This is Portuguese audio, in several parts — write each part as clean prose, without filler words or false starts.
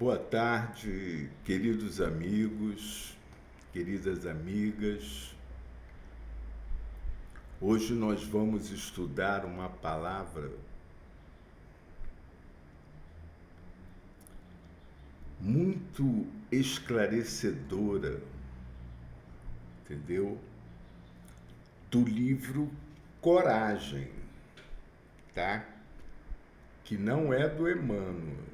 Boa tarde, queridos amigos, queridas amigas. Hoje nós vamos estudar uma palavra muito esclarecedora, entendeu? Do livro Coragem, tá? Que não é do Emmanuel.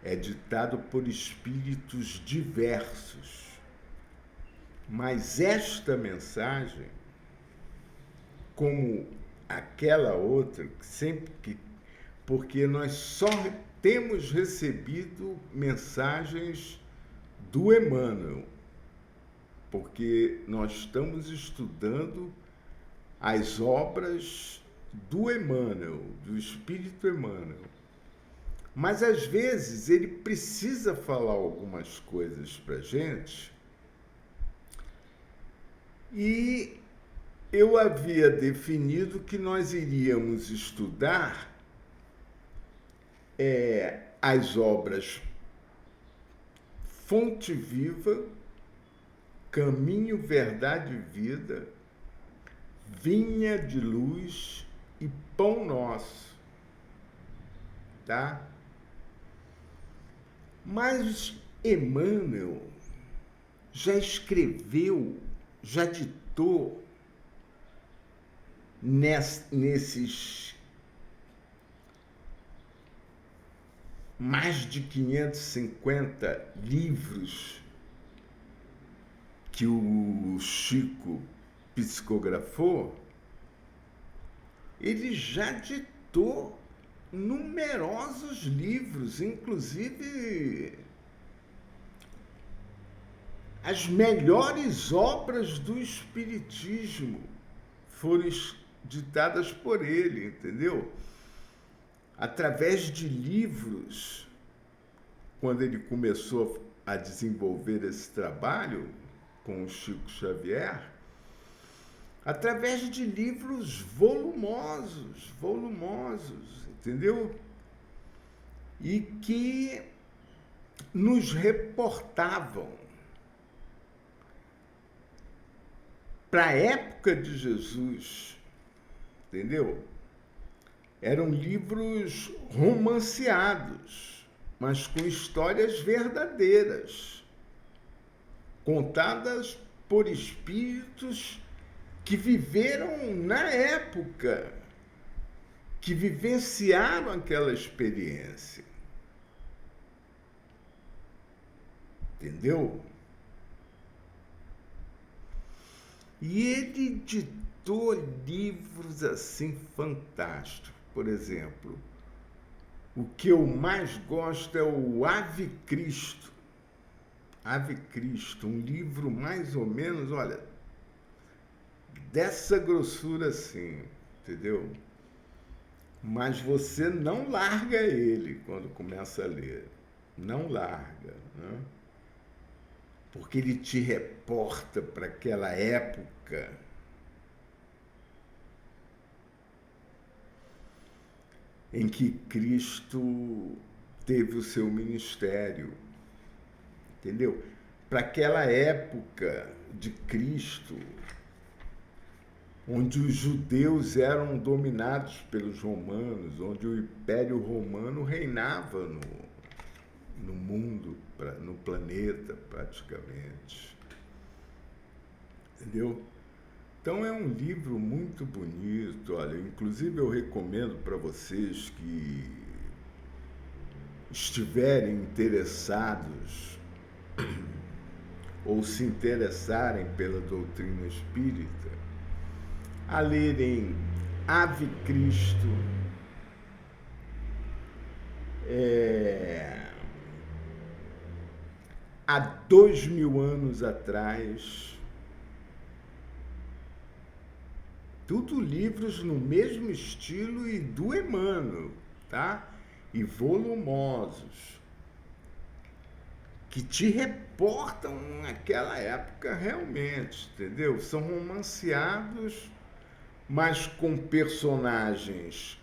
É ditado por espíritos diversos. Mas esta mensagem, como aquela outra, porque nós só temos recebido mensagens do Emmanuel, porque nós estamos estudando as obras do Emmanuel, do Espírito Emmanuel. Mas, às vezes, ele precisa falar algumas coisas para a gente. E eu havia definido que nós iríamos estudar as obras Fonte Viva, Caminho, Verdade e Vida, Vinha de Luz e Pão Nosso, tá? Mas Emmanuel já escreveu, já ditou nesses mais de 550 livros que o Chico psicografou, ele já ditou numerosos livros, inclusive as melhores obras do Espiritismo foram ditadas por ele, entendeu? Através de livros, quando ele começou a desenvolver esse trabalho com o Chico Xavier, através de livros volumosos, entendeu? E que nos reportavam para a época de Jesus, entendeu? Eram livros romanceados, mas com histórias verdadeiras, contadas por espíritos que viveram na época, que vivenciaram aquela experiência. Entendeu? E ele ditou livros assim fantásticos. Por exemplo, o que eu mais gosto é o Ave Cristo. Ave Cristo, um livro mais ou menos, olha, dessa grossura assim, entendeu? Mas você não larga ele quando começa a ler. Não larga, né? Porque ele te reporta para aquela época em que Cristo teve o seu ministério, entendeu? Para aquela época de Cristo, onde os judeus eram dominados pelos romanos, onde o Império Romano reinava no mundo, no planeta, praticamente. Entendeu? Então, é um livro muito bonito. Olha, inclusive eu recomendo para vocês que estiverem interessados ou se interessarem pela doutrina espírita, a lerem Ave Cristo, há 2000 anos atrás, tudo livros no mesmo estilo e do Emmanuel, tá? E volumosos, que te reportam naquela época realmente, entendeu? São romanceados, mas com personagens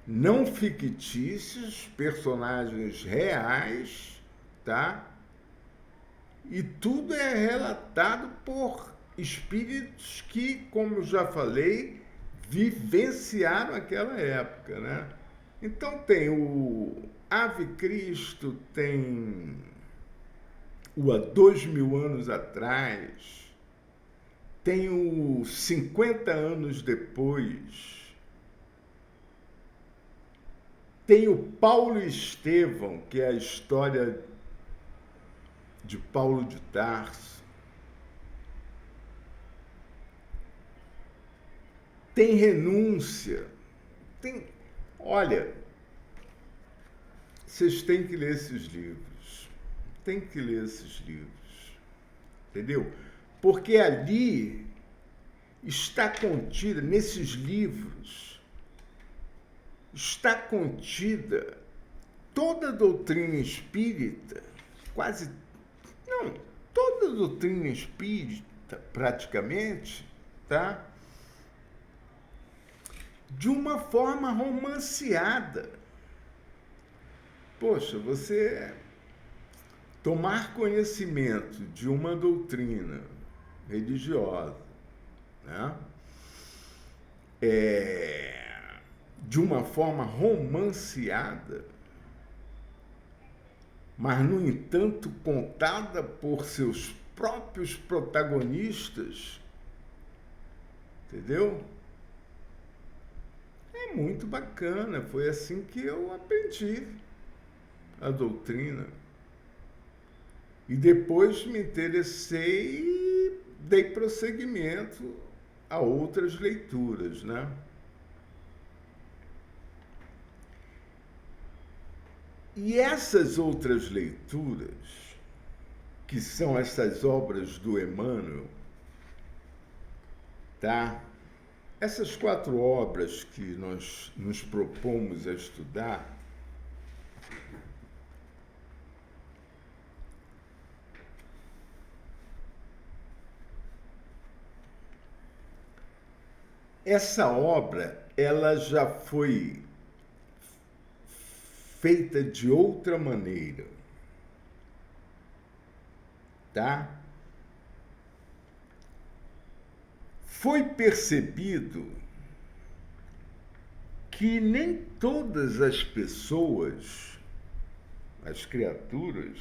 não fictícios, personagens reais, tá? E tudo é relatado por espíritos que, como eu já falei, vivenciaram aquela época, né? Então tem o Ave Cristo, tem o há 2000 anos atrás, tem o 50 anos depois, tem o Paulo Estevão, que é a história de Paulo de Tarso. Tem Renúncia. Tem... Olha, vocês têm que ler esses livros. Tem que ler esses livros. Entendeu? Porque ali está contida, nesses livros, está contida toda a doutrina espírita, quase, não, toda a doutrina espírita, praticamente, tá? De uma forma romanceada. Poxa, você tomar conhecimento de uma doutrina religiosa, né? De uma forma romanceada, mas, no entanto, contada por seus próprios protagonistas, entendeu? É muito bacana, foi assim que eu aprendi a doutrina. E depois me interessei e dei prosseguimento a outras leituras, né? E essas outras leituras, que são essas obras do Emmanuel, tá? Essas 4 obras que nós nos propomos a estudar, essa obra, ela já foi feita de outra maneira, tá? Foi percebido que nem todas as pessoas, as criaturas,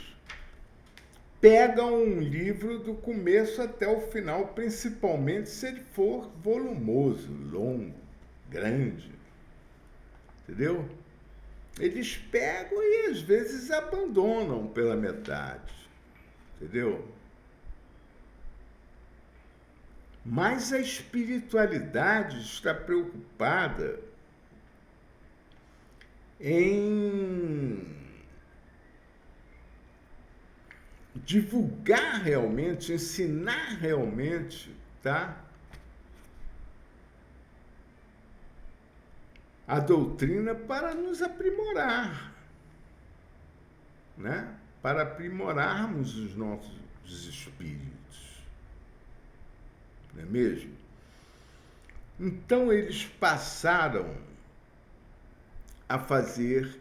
pegam um livro do começo até o final, principalmente se ele for volumoso, longo, grande, entendeu? Eles pegam e às vezes abandonam pela metade, entendeu? Mas a espiritualidade está preocupada em divulgar realmente, ensinar realmente, tá? A doutrina para nos aprimorar, né? Para aprimorarmos os nossos espíritos, não é mesmo? Então eles passaram a fazer,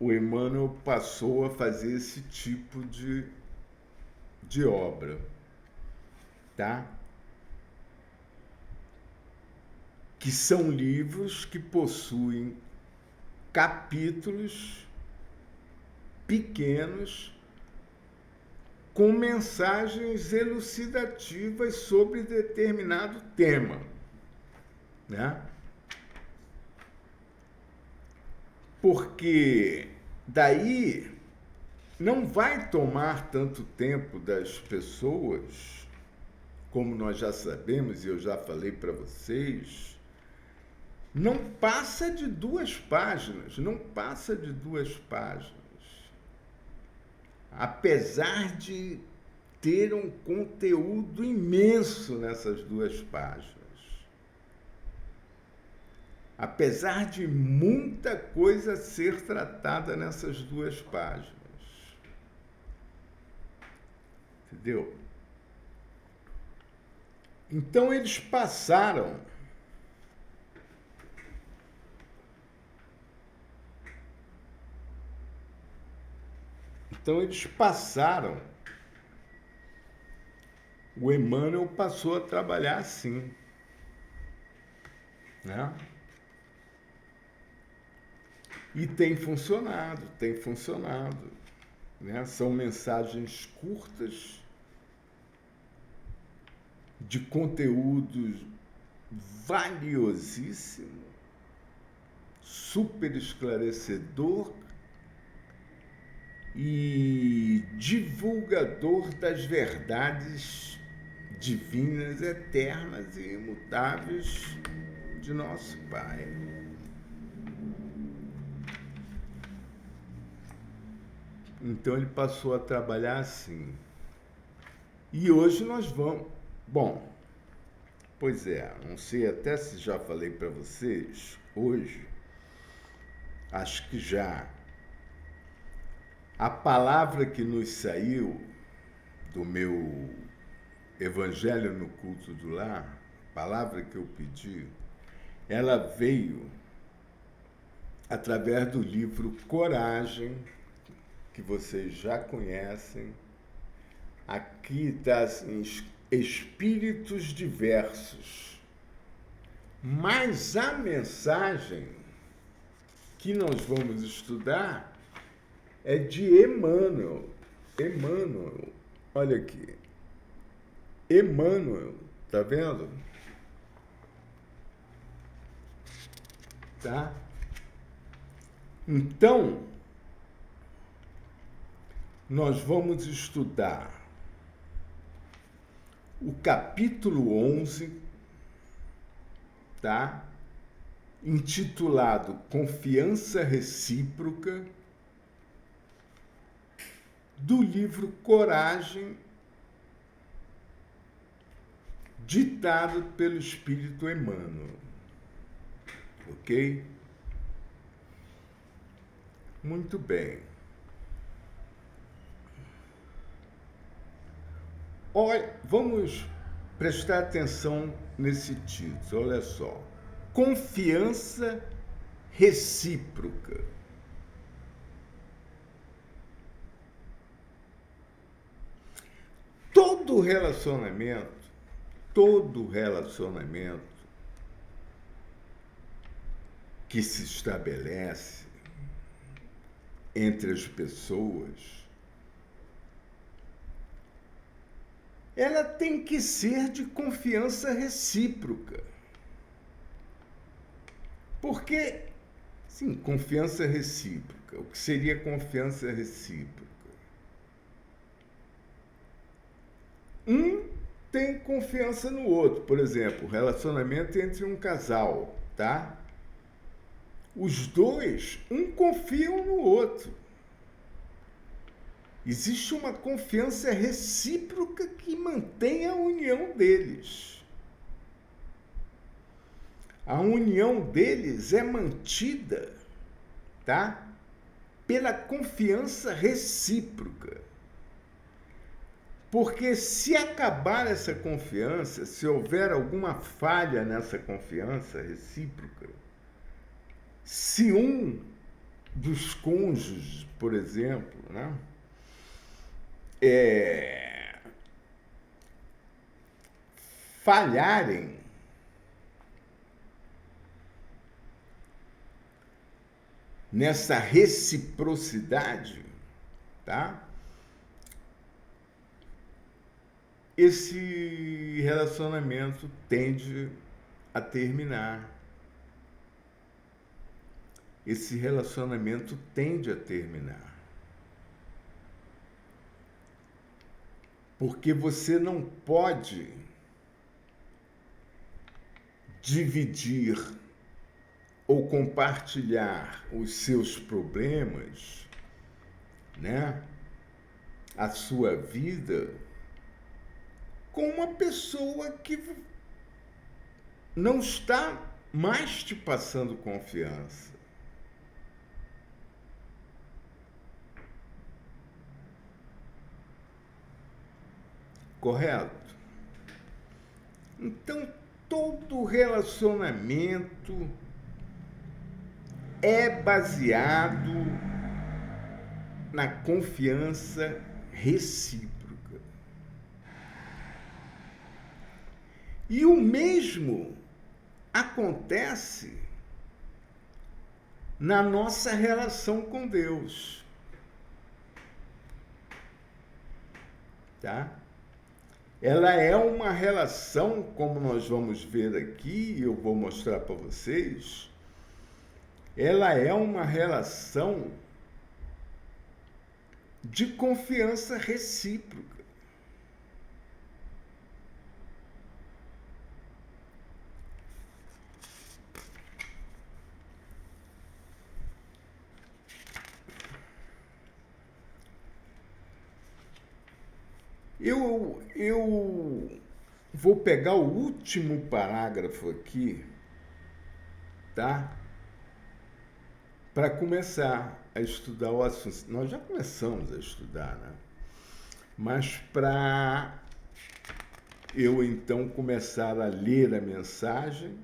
o Emmanuel passou a fazer esse tipo de obra, tá? Que são livros que possuem capítulos pequenos com mensagens elucidativas sobre determinado tema, né? Porque daí não vai tomar tanto tempo das pessoas, como nós já sabemos e eu já falei para vocês, não passa de 2 páginas, não passa de 2 páginas. Apesar de ter um conteúdo imenso nessas 2 páginas. Apesar de muita coisa ser tratada nessas 2 páginas. Entendeu? Então eles passaram Então eles passaram, o Emmanuel passou a trabalhar assim, né? E tem funcionado, né? São mensagens curtas, de conteúdo valiosíssimo, super esclarecedor e divulgador das verdades divinas, eternas e imutáveis de nosso Pai. Então ele passou a trabalhar assim. E hoje nós vamos... Bom, pois é, não sei até se já falei para vocês, hoje, acho que já, a palavra que nos saiu do meu Evangelho no Culto do Lar, a palavra que eu pedi, ela veio através do livro Coragem, que vocês já conhecem. Aqui está assim, espíritos diversos. Mas a mensagem que nós vamos estudar é de Emmanuel. Emmanuel, olha aqui. Emmanuel, tá vendo? Tá? Então, nós vamos estudar o capítulo 11, tá? Intitulado Confiança Recíproca, do livro Coragem, ditado pelo Espírito Emmanuel. Ok? Muito bem. Olha, vamos prestar atenção nesse título, olha só. Confiança recíproca. Todo relacionamento que se estabelece entre as pessoas, ela tem que ser de confiança recíproca. Porque, sim, confiança recíproca. O que seria confiança recíproca? Um tem confiança no outro. Por exemplo, relacionamento entre um casal, tá? Os dois, um confiam no outro. Existe uma confiança recíproca que mantém a união deles. A união deles é mantida, tá? Pela confiança recíproca. Porque se acabar essa confiança, se houver alguma falha nessa confiança recíproca, se um dos cônjuges, por exemplo, né, falharem nessa reciprocidade, tá? Esse relacionamento tende a terminar. Esse relacionamento tende a terminar. Porque você não pode dividir ou compartilhar os seus problemas, né? A sua vida com uma pessoa que não está mais te passando confiança. Correto? Então, todo relacionamento é baseado na confiança recíproca. E o mesmo acontece na nossa relação com Deus. Tá? Ela é uma relação, como nós vamos ver aqui, eu vou mostrar para vocês, ela é uma relação de confiança recíproca. Eu vou pegar o último parágrafo aqui, tá? Para começar a estudar o assunto. Nós já começamos a estudar, né? Mas para eu então começar a ler a mensagem,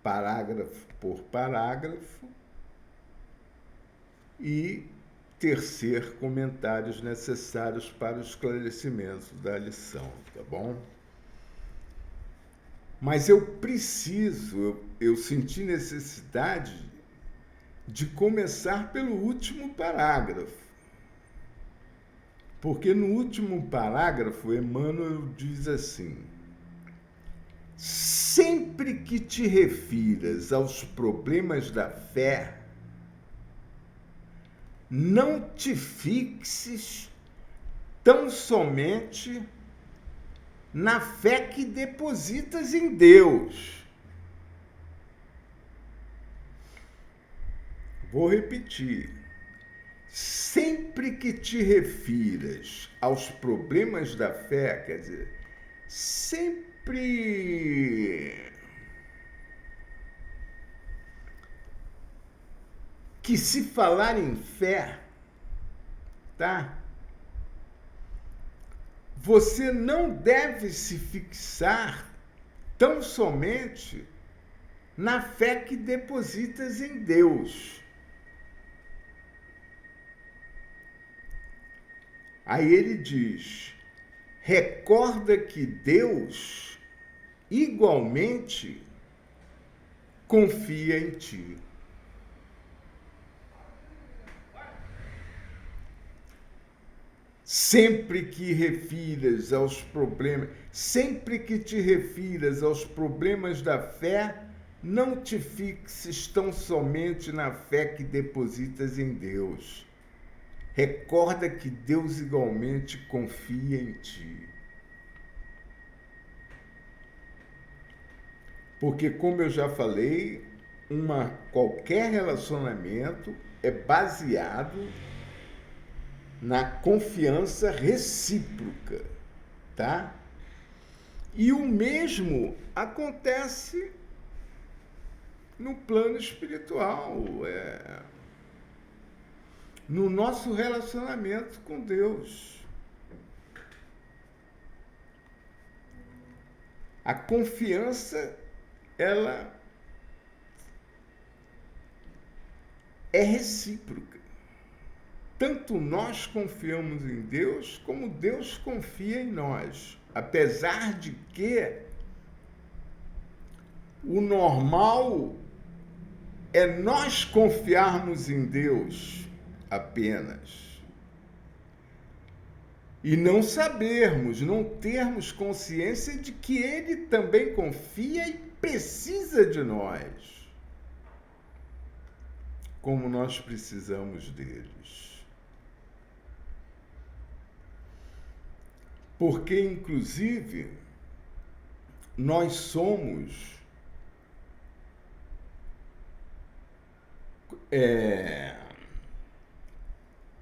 parágrafo por parágrafo, e tecer comentários necessários para o esclarecimento da lição, tá bom? Mas eu preciso, eu senti necessidade de começar pelo último parágrafo. Porque no último parágrafo, Emmanuel diz assim: sempre que te refiras aos problemas da fé, não te fixes tão somente na fé que depositas em Deus. Vou repetir. Sempre que te refiras aos problemas da fé, quer dizer, sempre que se falar em fé, tá? Você não deve se fixar tão somente na fé que depositas em Deus. Aí ele diz: recorda que Deus igualmente confia em ti. Sempre que te refiras aos problemas da fé, não te fixes tão somente na fé que depositas em Deus. Recorda que Deus igualmente confia em ti. Porque, como eu já falei, qualquer relacionamento é baseado na confiança recíproca, tá? E o mesmo acontece no plano espiritual, no nosso relacionamento com Deus. A confiança, ela é recíproca. Tanto nós confiamos em Deus, como Deus confia em nós. Apesar de que o normal é nós confiarmos em Deus apenas. E não sabermos, não termos consciência de que Ele também confia e precisa de nós, como nós precisamos deles. Porque, inclusive, nós somos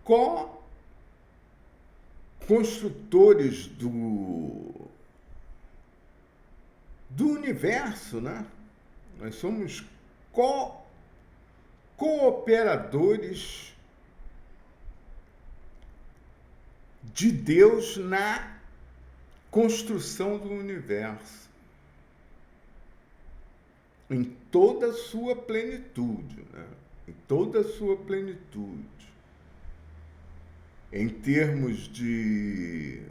co-construtores do universo, né? Nós somos cooperadores de Deus na construção do universo, em toda a sua plenitude, né? Em toda a sua plenitude. em termos de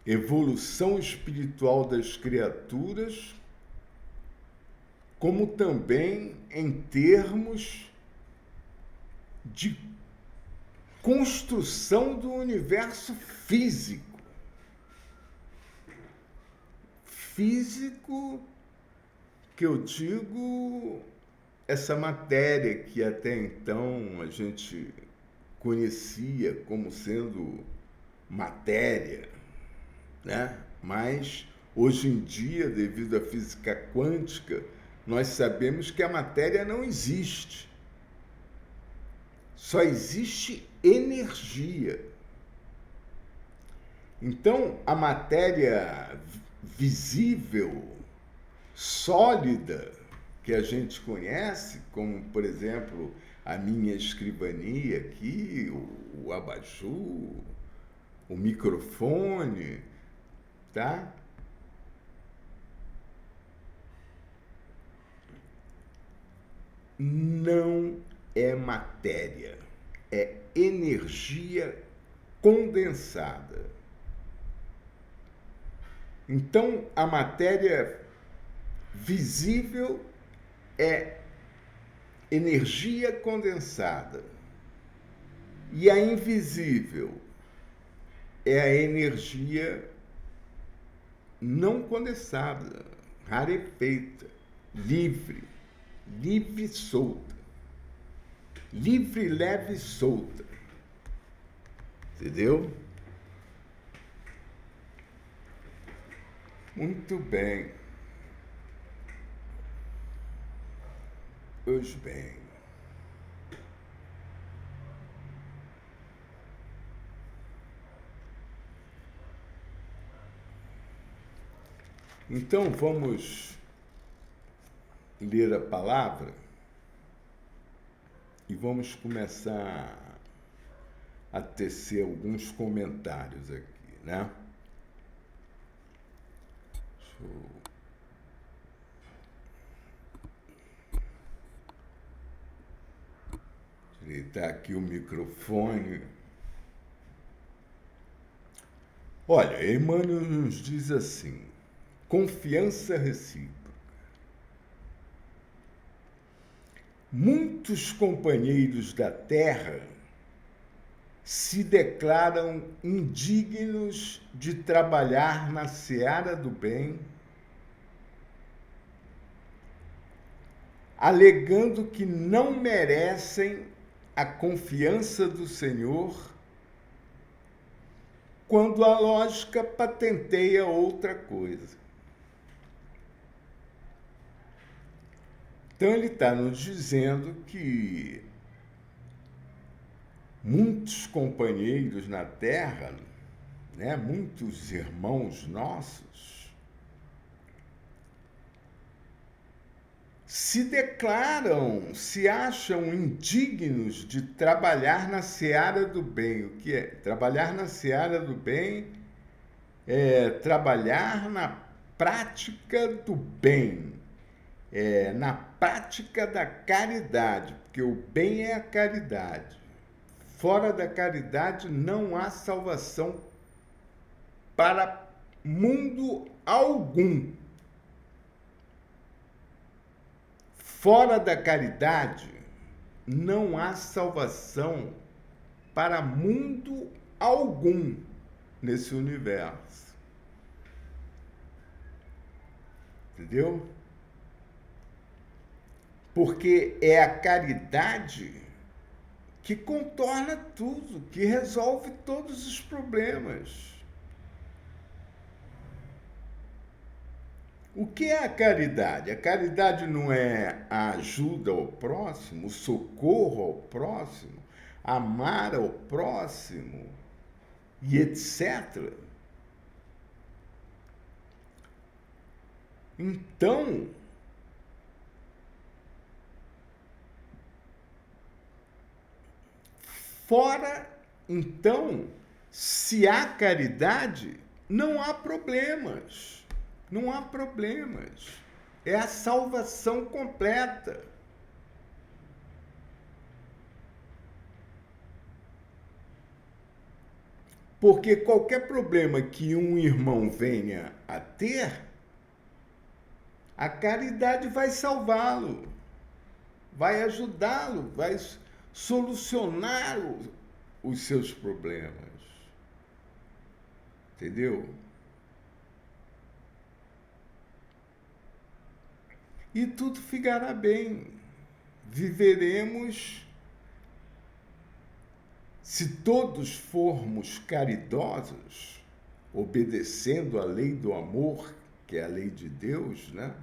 evolução espiritual das criaturas, como também em termos de construção do universo físico. Físico, que eu digo, essa matéria que até então a gente conhecia como sendo matéria, né? Mas hoje em dia, devido à física quântica, nós sabemos que a matéria não existe. Só existe energia. Então, a matéria visível, sólida, que a gente conhece, como, por exemplo, a minha escrivania aqui, o abajur, o microfone, tá? Não é matéria, é energia condensada. Então, a matéria visível é energia condensada. E a invisível é a energia não condensada, rarefeita, livre e solta. Livre, leve e solta. Entendeu? Muito bem. Pois bem. Então vamos ler a palavra e vamos começar a tecer alguns comentários aqui, né? Deixa eu ajeitar aqui o microfone. Olha, Emmanuel nos diz assim: confiança recíproca. Muitos companheiros da Terra se declaram indignos de trabalhar na seara do bem, alegando que não merecem a confiança do Senhor, quando a lógica patenteia outra coisa. Então ele está nos dizendo que muitos companheiros na Terra, né, muitos irmãos nossos, se declaram, se acham indignos de trabalhar na seara do bem. O que é? Trabalhar na seara do bem é trabalhar na prática do bem, na prática da caridade, porque o bem é a caridade. Fora da caridade não há salvação para mundo algum. Fora da caridade não há salvação para mundo algum nesse universo. Entendeu? Porque é a caridade que contorna tudo, que resolve todos os problemas. O que é a caridade? A caridade não é a ajuda ao próximo, o socorro ao próximo, amar ao próximo e etc. Então, se há caridade, não há problemas. Não há problemas. É a salvação completa. Porque qualquer problema que um irmão venha a ter, a caridade vai salvá-lo, vai ajudá-lo, vai solucionar os seus problemas. Entendeu? E tudo ficará bem. Viveremos, se todos formos caridosos, obedecendo a lei do amor, que é a lei de Deus, né?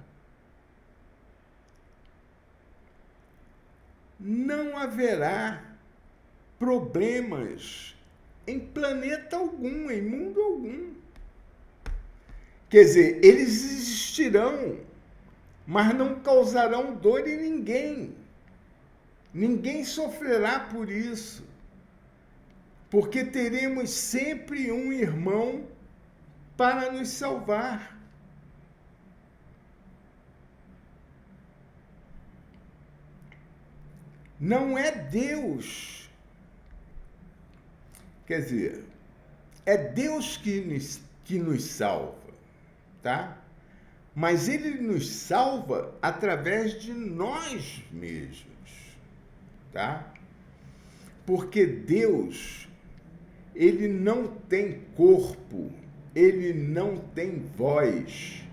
Não haverá problemas em planeta algum, em mundo algum. Quer dizer, eles existirão, mas não causarão dor em ninguém. Ninguém sofrerá por isso, porque teremos sempre um irmão para nos salvar. Não é Deus, quer dizer, é Deus que nos salva, tá? Mas Ele nos salva através de nós mesmos, tá? Porque Deus, Ele não tem corpo, Ele não tem voz,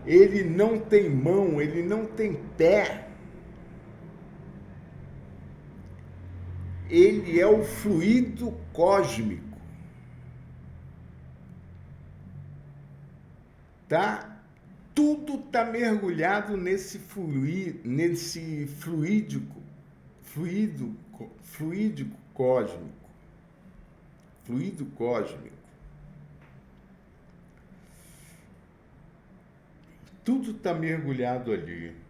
Ele não tem mão, Ele não tem pé. Ele é o fluido cósmico, tá? Tudo está mergulhado nesse fluido cósmico, fluido cósmico. Tudo está mergulhado ali.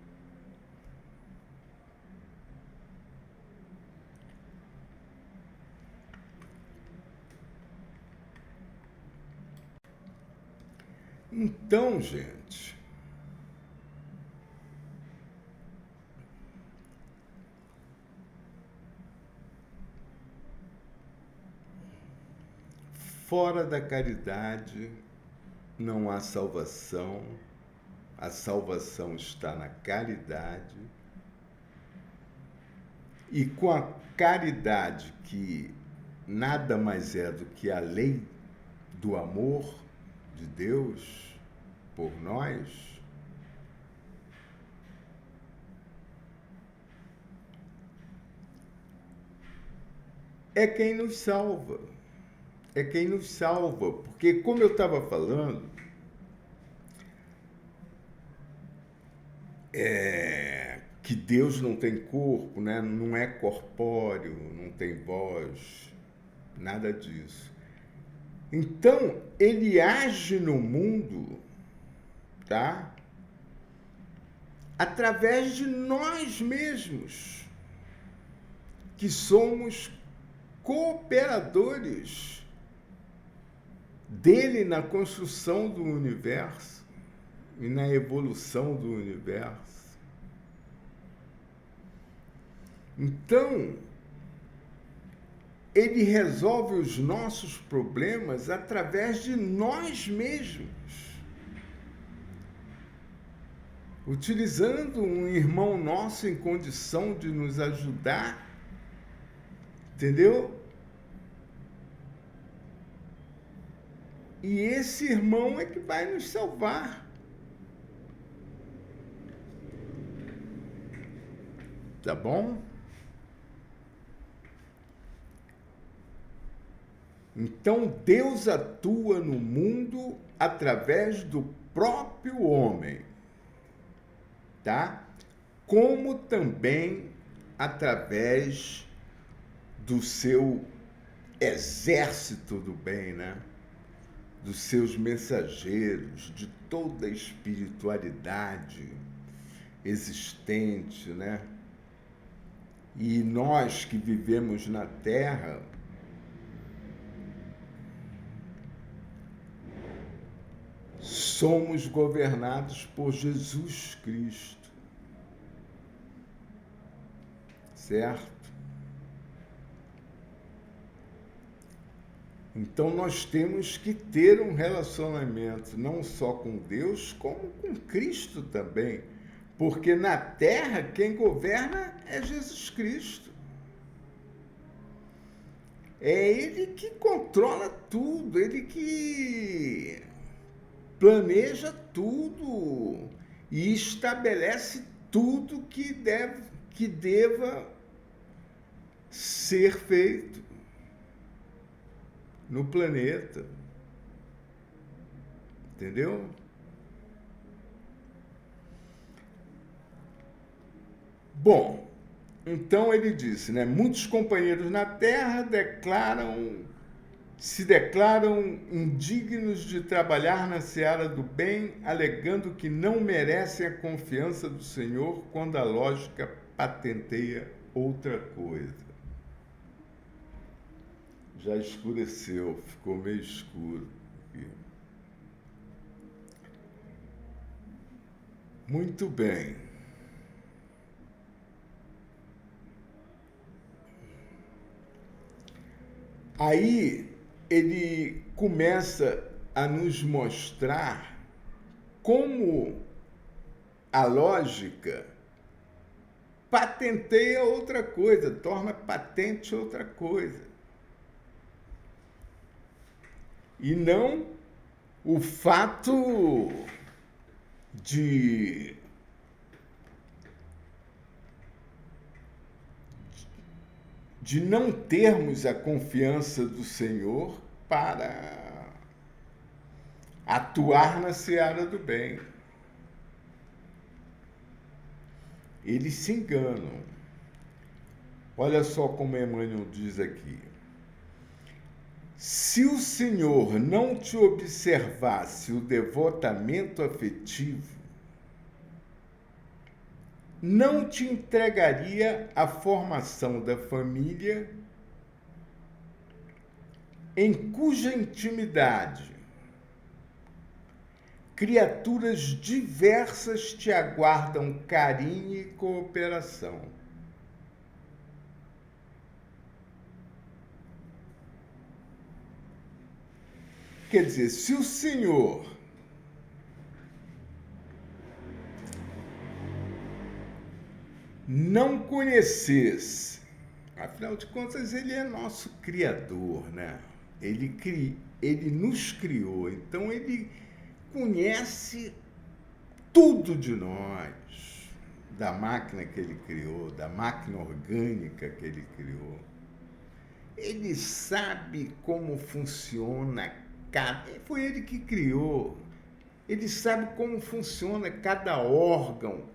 Então, gente, fora da caridade não há salvação, a salvação está na caridade, e com a caridade, que nada mais é do que a lei do amor de Deus por nós, é quem nos salva. É quem nos salva. Porque, como eu estava falando, que Deus não tem corpo, né? Não é corpóreo, não tem voz, nada disso. Então, ele age no mundo, tá? Através de nós mesmos, que somos cooperadores dele na construção do universo e na evolução do universo. Então, ele resolve os nossos problemas através de nós mesmos, utilizando um irmão nosso em condição de nos ajudar, entendeu? E esse irmão é que vai nos salvar. Tá bom? Então, Deus atua no mundo através do próprio homem, tá? Como também através do seu exército do bem, né? Dos seus mensageiros, de toda a espiritualidade existente, né? E nós que vivemos na Terra, somos governados por Jesus Cristo, certo? Então nós temos que ter um relacionamento não só com Deus, como com Cristo também. Porque na terra quem governa é Jesus Cristo. É Ele que controla tudo, Ele que planeja tudo e estabelece tudo que deva ser feito no planeta. Entendeu? Bom, então ele disse, né? Muitos companheiros na terra se declaram indignos de trabalhar na seara do bem, alegando que não merecem a confiança do Senhor quando a lógica patenteia outra coisa. Já escureceu, ficou meio escuro aqui. Muito bem. Aí ele começa a nos mostrar como a lógica patenteia outra coisa, torna patente outra coisa. E não o fato de não termos a confiança do Senhor para atuar na seara do bem. Eles se enganam. Olha só como Emmanuel diz aqui. Se o Senhor não te observasse o devotamento afetivo, não te entregaria a formação da família, em cuja intimidade criaturas diversas te aguardam carinho e cooperação. Quer dizer, se o Senhor não conhecesse, afinal de contas, ele é nosso Criador, né? Ele nos criou, então ele conhece tudo de nós, da máquina que ele criou, da máquina orgânica que ele criou. Ele sabe como funciona foi ele que criou. Ele sabe como funciona cada órgão,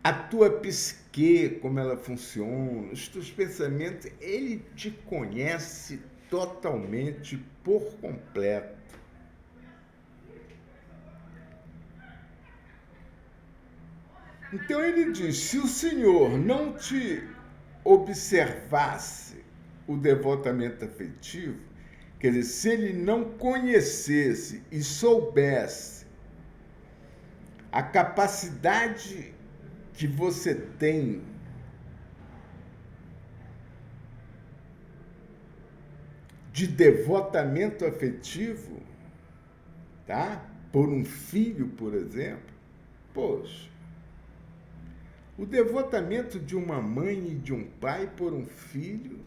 a tua psique, como ela funciona, os teus pensamentos. Ele te conhece totalmente, por completo. Então ele diz, se o Senhor não te observasse o devotamento afetivo, quer dizer, se ele não conhecesse e soubesse a capacidade que você tem de devotamento afetivo, tá? Por um filho, por exemplo, poxa, o devotamento de uma mãe e de um pai por um filho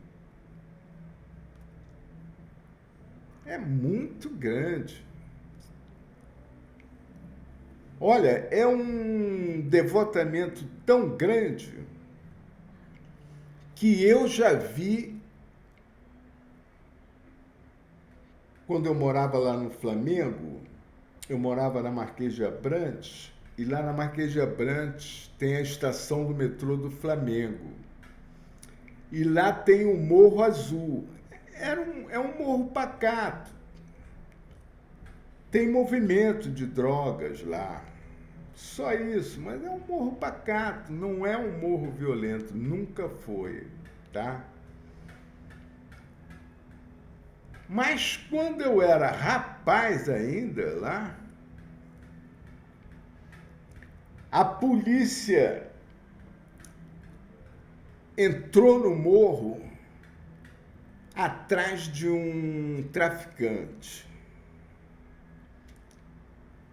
é muito grande. Olha, é um devotamento tão grande que eu já vi quando eu morava lá no Flamengo. Eu morava na Marquês de Abrantes, e lá na Marquês de Abrantes tem a estação do metrô do Flamengo. E lá tem o Morro Azul. É um morro pacato. Tem movimento de drogas lá. Só isso, mas é um morro pacato, não é um morro violento, nunca foi, tá? Mas quando eu era rapaz ainda lá, a polícia entrou no morro atrás de um traficante.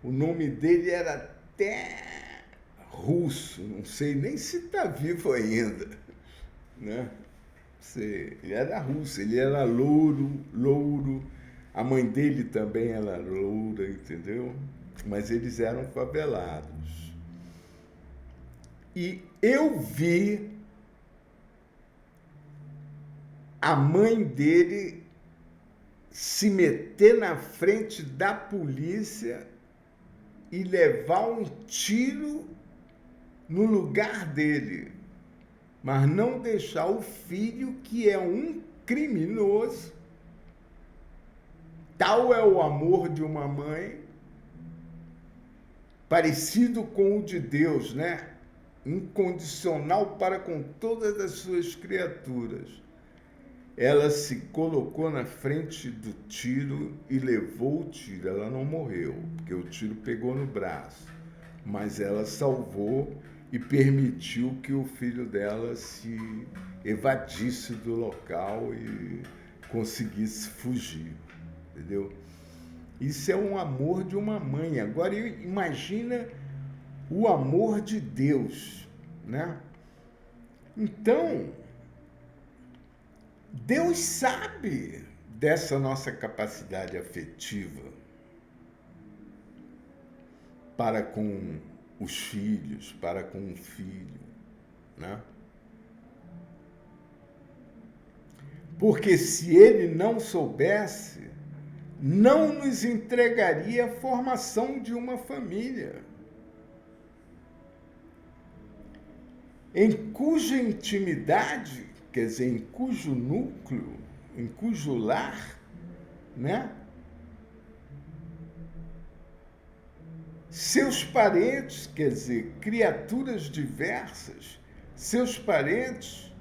O nome dele era até russo, não sei nem se está vivo ainda, né? Ele era russo, ele era louro, a mãe dele também era loura, entendeu? Mas eles eram favelados. E eu vi a mãe dele se meter na frente da polícia e levar um tiro no lugar dele, mas não deixar o filho, que é um criminoso, tal é o amor de uma mãe, parecido com o de Deus, né? Incondicional para com todas as suas criaturas. Ela se colocou na frente do tiro e levou o tiro. Ela não morreu, porque o tiro pegou no braço, mas ela salvou e permitiu que o filho dela se evadisse do local e conseguisse fugir, entendeu? Isso é um amor de uma mãe. Agora, imagina o amor de Deus, né? Então, Deus sabe dessa nossa capacidade afetiva para com os filhos, para com o filho, né? Porque se ele não soubesse, não nos entregaria a formação de uma família, em cuja intimidade, quer dizer, em cujo núcleo, em cujo lar, né? Seus parentes, quer dizer, criaturas diversas, seus parentes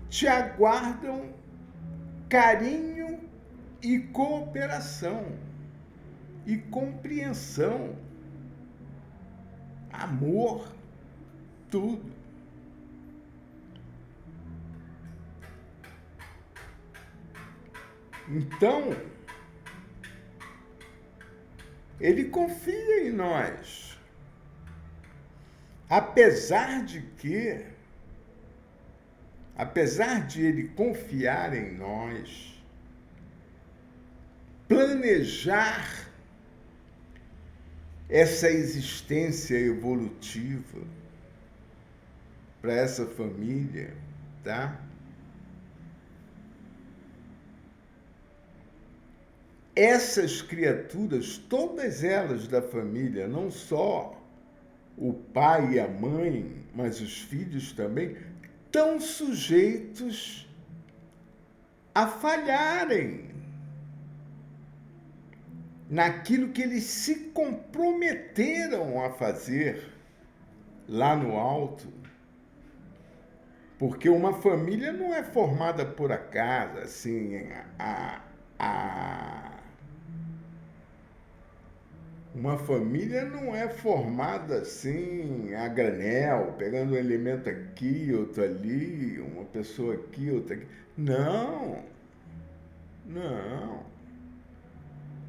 te aguardam carinho e cooperação e compreensão, amor, tudo. Então, ele confia em nós, apesar de ele confiar em nós, planejar essa existência evolutiva para essa família, tá? Essas criaturas, todas elas da família, não só o pai e a mãe, mas os filhos também, estão sujeitos a falharem naquilo que eles se comprometeram a fazer lá no alto. Porque uma família não é formada por acaso, assim, uma família não é formada assim a granel, pegando um elemento aqui, outro ali, uma pessoa aqui, outra aqui. Não.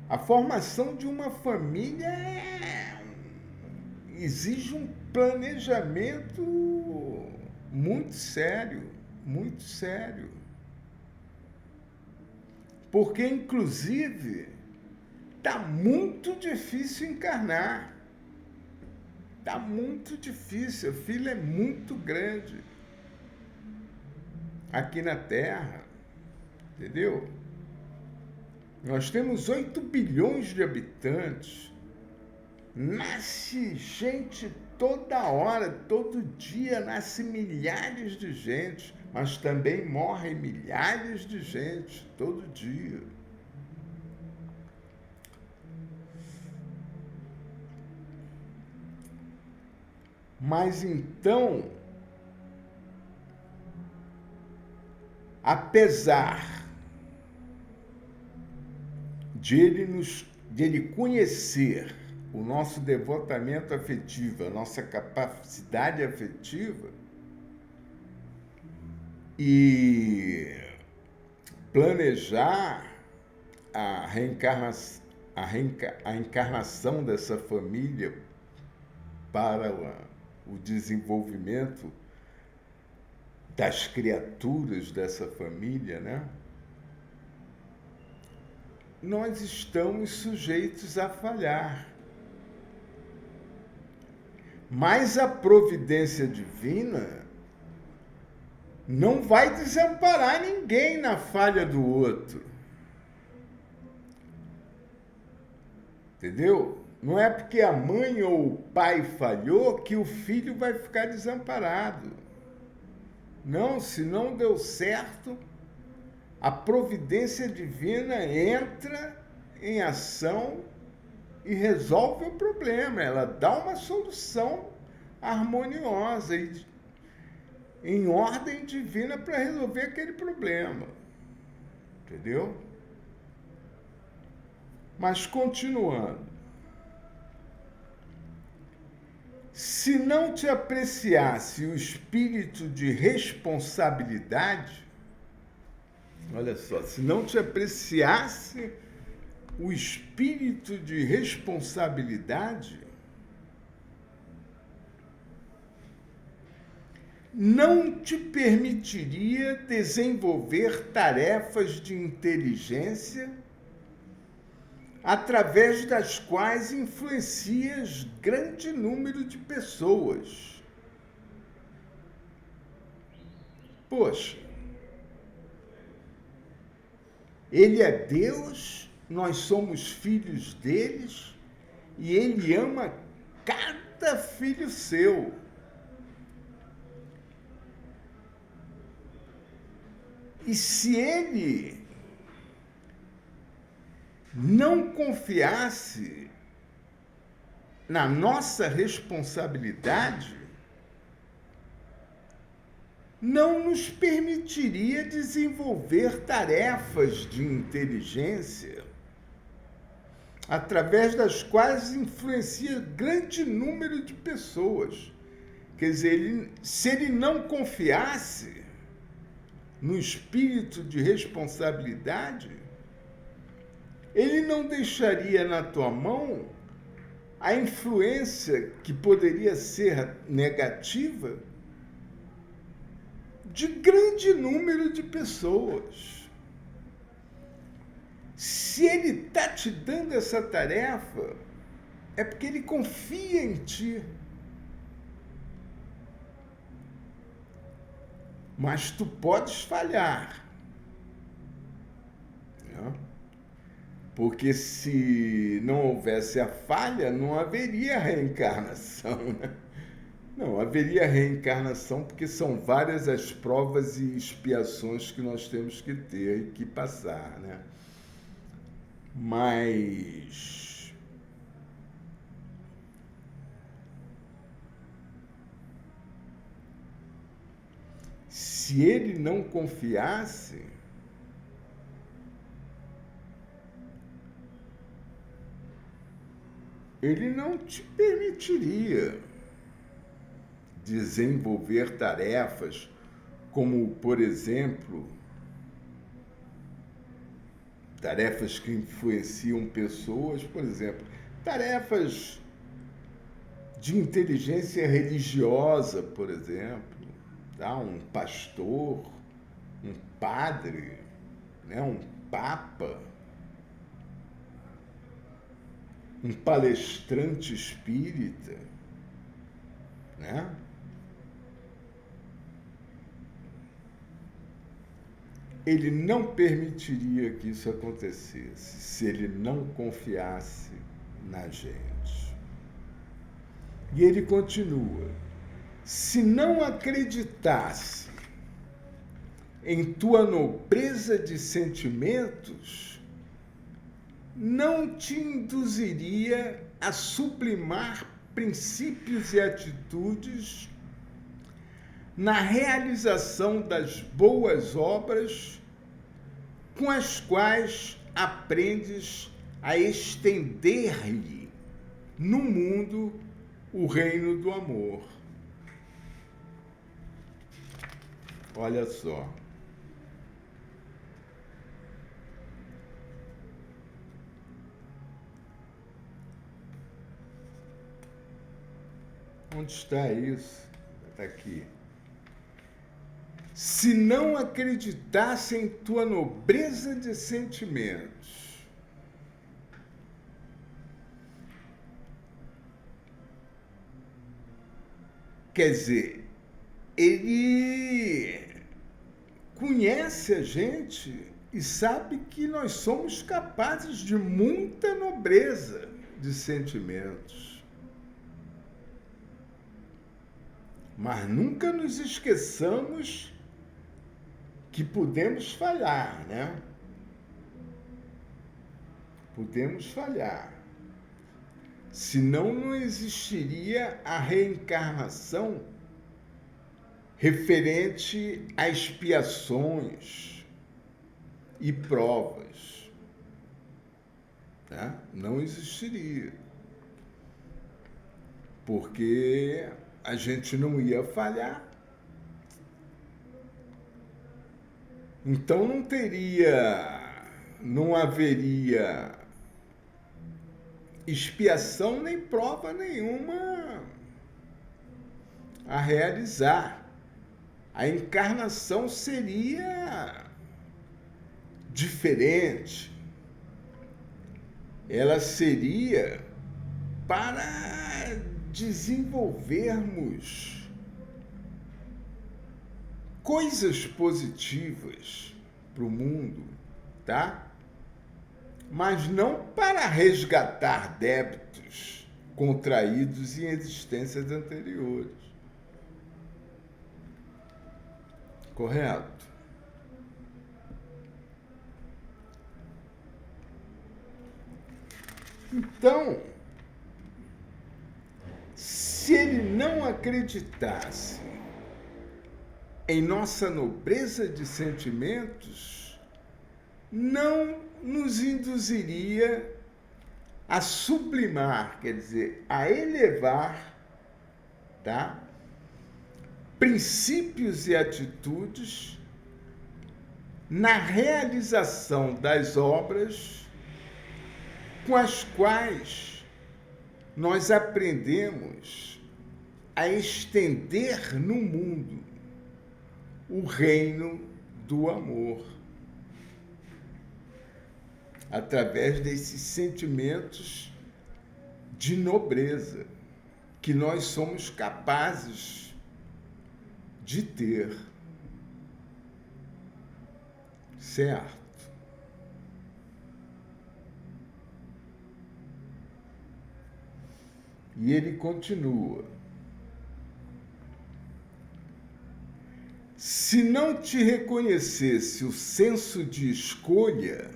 A formação de uma família exige um planejamento muito sério, muito sério. Porque, inclusive, está muito difícil encarnar. Está muito difícil. A fila é muito grande aqui na Terra. Entendeu? Nós temos 8 bilhões de habitantes. Nasce gente toda hora, todo dia, nasce milhares de gente, mas também morrem milhares de gente todo dia. Mas então, apesar de ele conhecer o nosso devotamento afetivo, a nossa capacidade afetiva, e planejar a a encarnação dessa família para o desenvolvimento das criaturas dessa família, né? Nós estamos sujeitos a falhar. Mas a providência divina não vai desamparar ninguém na falha do outro. Entendeu? Não é porque a mãe ou o pai falhou que o filho vai ficar desamparado. Não, se não deu certo, a providência divina entra em ação e resolve o problema. Ela dá uma solução harmoniosa e em ordem divina para resolver aquele problema. Entendeu? Mas continuando. Se não te apreciasse o espírito de responsabilidade, olha só, se não te apreciasse o espírito de responsabilidade, não te permitiria desenvolver tarefas de inteligência através das quais influencias grande número de pessoas. Poxa, Ele é Deus, nós somos filhos deles, e Ele ama cada filho seu. E se Ele não confiasse na nossa responsabilidade, não nos permitiria desenvolver tarefas de inteligência através das quais influencia grande número de pessoas. Quer dizer, se ele não confiasse no espírito de responsabilidade, ele não deixaria na tua mão a influência que poderia ser negativa de grande número de pessoas. Se ele está te dando essa tarefa, é porque ele confia em ti. Mas tu podes falhar. Né? Porque se não houvesse a falha, não haveria reencarnação. Né? Não, haveria reencarnação porque são várias as provas e expiações que nós temos que ter e que passar, né? Mas se ele não confiasse, ele não te permitiria desenvolver tarefas como, por exemplo, tarefas que influenciam pessoas, por exemplo, tarefas de inteligência religiosa, por exemplo, tá? Um pastor, um padre, né? Um papa, um palestrante espírita, né? Ele não permitiria que isso acontecesse se ele não confiasse na gente. E ele continua: se não acreditasse em tua nobreza de sentimentos, não te induziria a sublimar princípios e atitudes na realização das boas obras com as quais aprendes a estender-lhe no mundo o reino do amor. Olha só. Onde está isso? Está aqui. Se não acreditasse em tua nobreza de sentimentos. Quer dizer, ele conhece a gente e sabe que nós somos capazes de muita nobreza de sentimentos. Mas nunca nos esqueçamos que podemos falhar, né? Podemos falhar. Senão não existiria a reencarnação referente a expiações e provas. Tá? Não existiria. Porque a gente não ia falhar. Então não haveria expiação nem prova nenhuma a realizar. A encarnação seria diferente. Ela seria para desenvolvermos coisas positivas para o mundo, tá? Mas não para resgatar débitos contraídos em existências anteriores. Correto? Então, se ele não acreditasse em nossa nobreza de sentimentos, não nos induziria a sublimar, quer dizer, a elevar, tá? Princípios e atitudes na realização das obras com as quais nós aprendemos a estender no mundo o reino do amor, através desses sentimentos de nobreza que nós somos capazes de ter. Certo? E ele continua. Se não te reconhecesse o senso de escolha,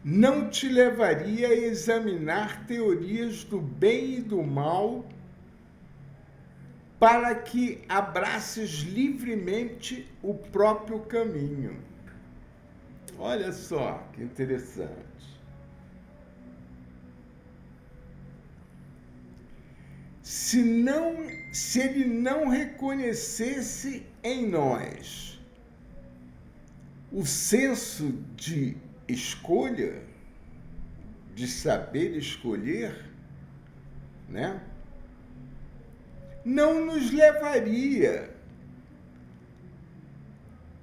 não te levaria a examinar teorias do bem e do mal para que abraces livremente o próprio caminho. Olha só que interessante. Se ele não reconhecesse em nós o senso de escolha, de saber escolher, né? Não nos levaria,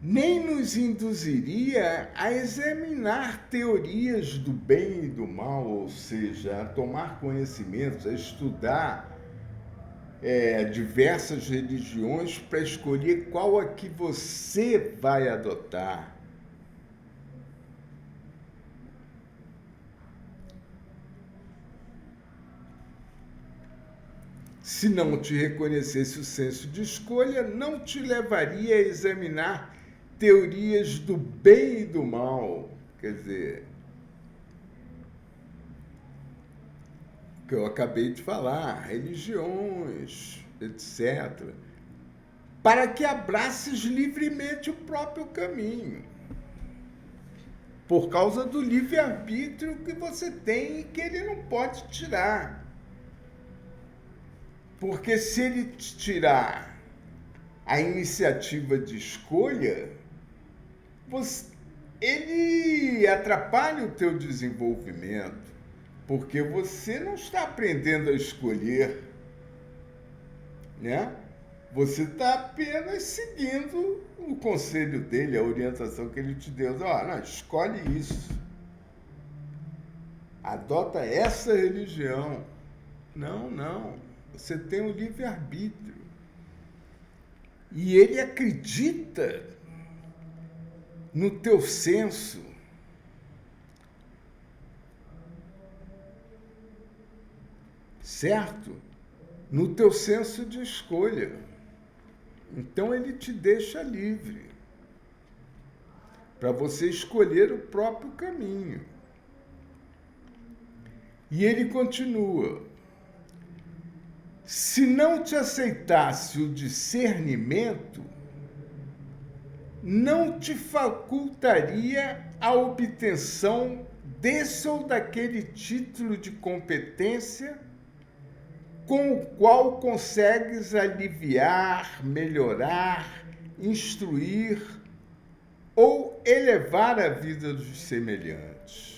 nem nos induziria a examinar teorias do bem e do mal, ou seja, a tomar conhecimentos, a estudar diversas religiões para escolher qual a que você vai adotar. Se não te reconhecesse o senso de escolha, não te levaria a examinar teorias do bem e do mal. Quer dizer, que eu acabei de falar, religiões, etc., para que abraces livremente o próprio caminho, por causa do livre-arbítrio que você tem e que ele não pode tirar. Porque se ele te tirar a iniciativa de escolha, ele atrapalha o teu desenvolvimento, porque você não está aprendendo a escolher, né? Você está apenas seguindo o conselho dele, a orientação que ele te deu. Não, escolhe isso. Adota essa religião. Não. Você tem o livre-arbítrio. E ele acredita no teu senso. Certo? No teu senso de escolha. Então ele te deixa livre para você escolher o próprio caminho. E ele continua: se não te aceitasse o discernimento, não te facultaria a obtenção desse ou daquele título de competência com o qual consegues aliviar, melhorar, instruir ou elevar a vida dos semelhantes.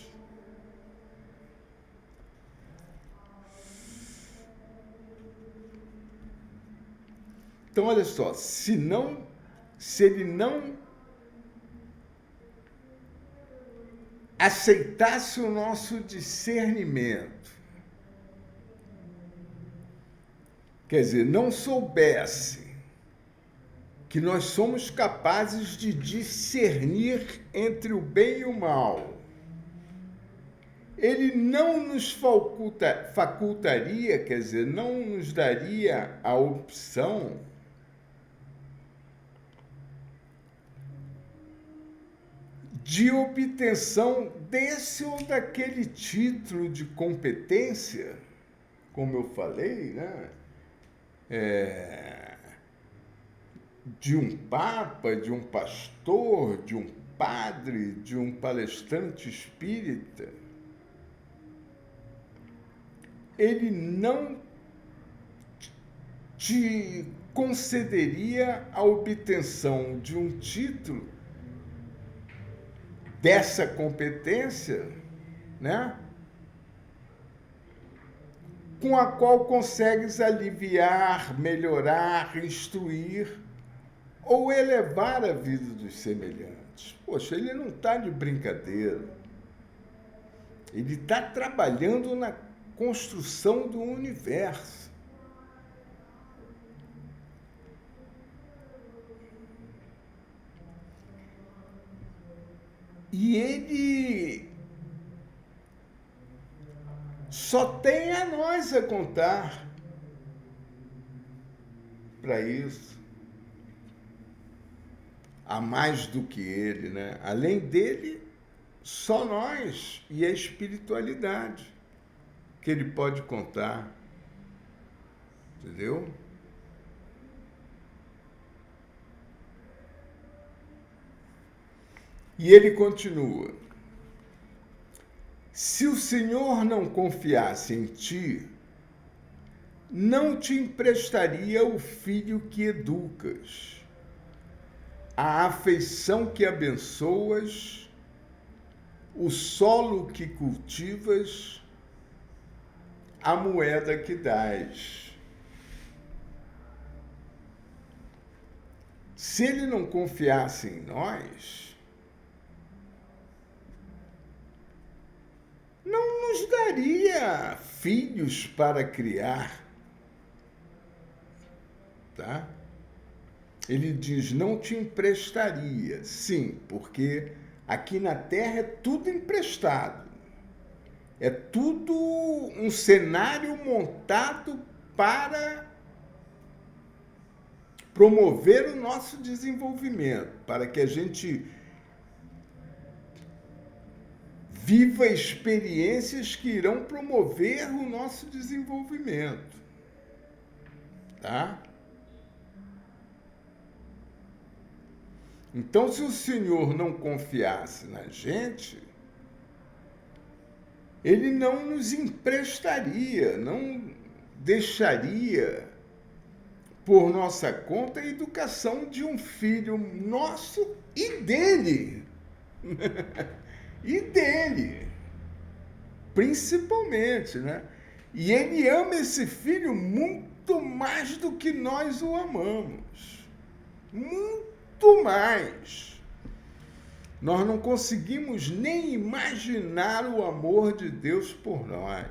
Então, olha só, se ele não aceitasse o nosso discernimento, quer dizer, não soubesse que nós somos capazes de discernir entre o bem e o mal, ele não nos facultaria, quer dizer, não nos daria a opção de obtenção desse ou daquele título de competência, como eu falei, né? De um papa, de um pastor, de um padre, de um palestrante espírita. Ele não te concederia a obtenção de um título dessa competência, né? Com a qual consegues aliviar, melhorar, instruir ou elevar a vida dos semelhantes. Poxa, ele não está de brincadeira. Ele está trabalhando na construção do universo. E ele só tem a nós a contar para isso. Há mais do que ele, né? Além dele, só nós e a espiritualidade que ele pode contar. Entendeu? E ele continua: se o Senhor não confiasse em ti, não te emprestaria o filho que educas, a afeição que abençoas, o solo que cultivas, a moeda que dás. Se ele não confiasse em nós, não nos daria filhos para criar, tá? Ele diz, não te emprestaria. Sim, porque aqui na Terra é tudo emprestado. É tudo um cenário montado para promover o nosso desenvolvimento, para que a gente viva experiências que irão promover o nosso desenvolvimento. Tá? Então, se o Senhor não confiasse na gente, ele não nos emprestaria, não deixaria por nossa conta a educação de um filho nosso e dele. E dele, principalmente, né? E ele ama esse filho muito mais do que nós o amamos. Muito mais. Nós não conseguimos nem imaginar o amor de Deus por nós.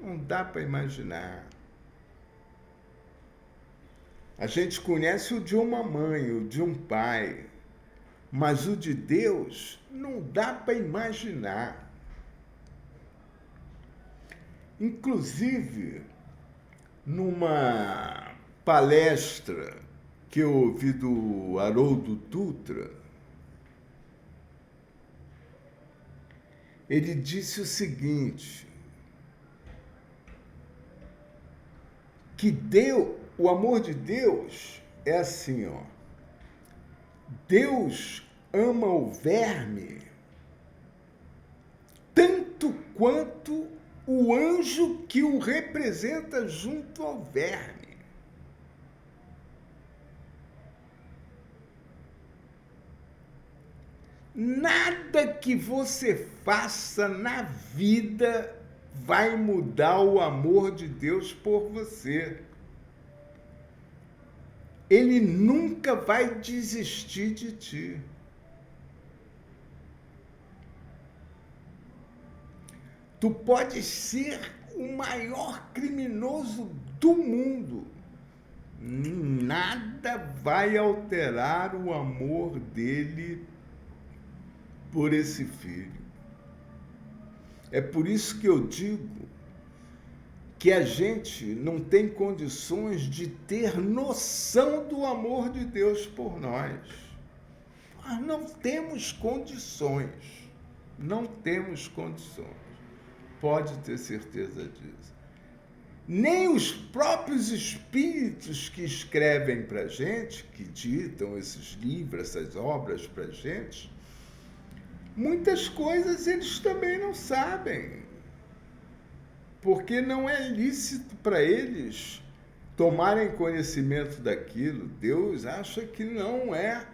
Não dá para imaginar. A gente conhece o de uma mãe, o de um pai, mas o de Deus não dá para imaginar. Inclusive, numa palestra que eu ouvi do Haroldo Dutra, ele disse o seguinte, que o amor de Deus é assim, ó. Deus ama o verme tanto quanto o anjo que o representa junto ao verme. Nada que você faça na vida vai mudar o amor de Deus por você. Ele nunca vai desistir de ti. Tu pode ser o maior criminoso do mundo. Nada vai alterar o amor dele por esse filho. É por isso que eu digo que a gente não tem condições de ter noção do amor de Deus por nós. Nós não temos condições. Não temos condições. Pode ter certeza disso. Nem os próprios espíritos que escrevem para a gente, que ditam esses livros, essas obras para a gente, muitas coisas eles também não sabem. Porque não é lícito para eles tomarem conhecimento daquilo. Deus acha que não é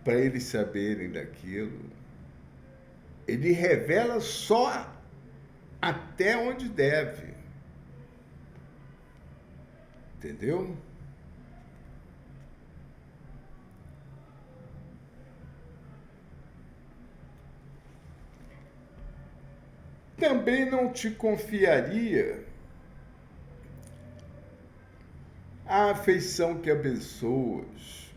para eles saberem daquilo. Ele revela só até onde deve. Entendeu? Também não te confiaria a afeição que abençoas.